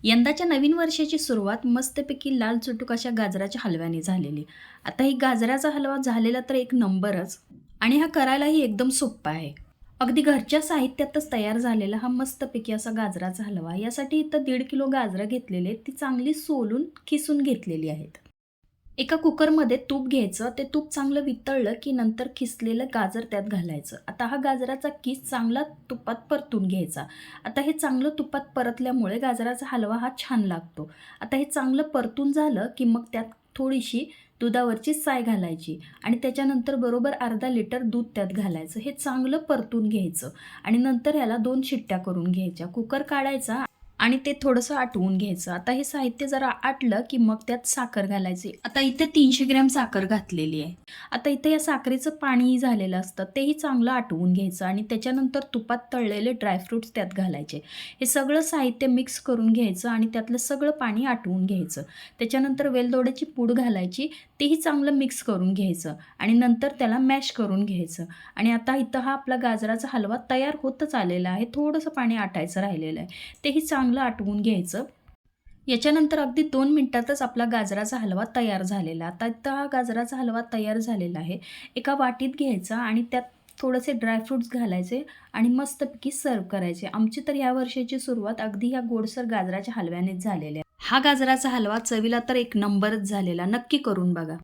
यंदाच्या नवीन वर्षाची सुरुवात मस्तपैकी लाल चुटूक अशा गाजराच्या हलव्याने झालेली. आता ही गाजराचा हलवा झालेला तर एक नंबरच आणि हा करायलाही एकदम सोप्पा आहे. अगदी घरच्या साहित्यातच तयार झालेला हा मस्तपैकी असा गाजराचा हलवा. यासाठी इथं 1.5 किलो गाजरं घेतलेली आहेत. ती चांगली सोलून, खिसून घेतलेली आहेत. एका कुकरमध्ये तूप घ्यायचं. ते तूप चांगलं वितळलं की नंतर खिसलेलं गाजर त्यात घालायचं. आता हा गाजराचा किस चांगला तुपात परतून घ्यायचा. आता हे चांगलं तुपात परतल्यामुळे गाजराचा हलवा हा छान लागतो. आता हे चांगलं परतून झालं की मग त्यात थोडीशी दुधावरची साय घालायची आणि त्याच्यानंतर बरोबर अर्धा लिटर दूध त्यात घालायचं. हे चांगलं परतून घ्यायचं आणि नंतर ह्याला 2 शिट्ट्या करून घ्यायच्या. कुकर काढायचा आणि ते थोडंसं आटवून घ्यायचं. आता हे साहित्य जरा आटलं की मग त्यात साखर घालायची. आता इथे 300 ग्रॅम साखर घातलेली आहे. आता इथे या साखरेचं पाणीही झालेलं असतं, तेही चांगलं आटवून घ्यायचं आणि त्याच्यानंतर तुपात तळलेले ड्रायफ्रुट्स त्यात घालायचे. हे सगळं साहित्य मिक्स करून घ्यायचं आणि त्यातलं सगळं पाणी आटवून घ्यायचं. त्याच्यानंतर वेलदोड्याची पूड घालायची, तेही चांगलं मिक्स करून घ्यायचं आणि नंतर त्याला मॅश करून घ्यायचं. आणि आता इथं हा आपला गाजराचा हलवा तयार होतच आलेला आहे. थोडंसं पाणी आटायचं राहिलेलं आहे. तेही चांगलं आटवून घ्यायचं. याच्यानंतर अगदी 2 मिनिटातच आपला गाजराचा हलवा तयार झालेला. आता इथं हा गाजराचा हलवा तयार झालेला आहे. एका वाटीत घ्यायचा आणि त्यात थोडेसे ड्रायफ्रुट्स घालायचे आणि मस्तपैकी सर्व्ह करायचे. आमची तर ह्या वर्षाची सुरुवात अगदी ह्या गोडसर गाजराच्या हलव्यानेच झालेली आहे. हा गाजराचा हलवा चवीला तर एक नंबरच झालेला. नक्की करून बघा.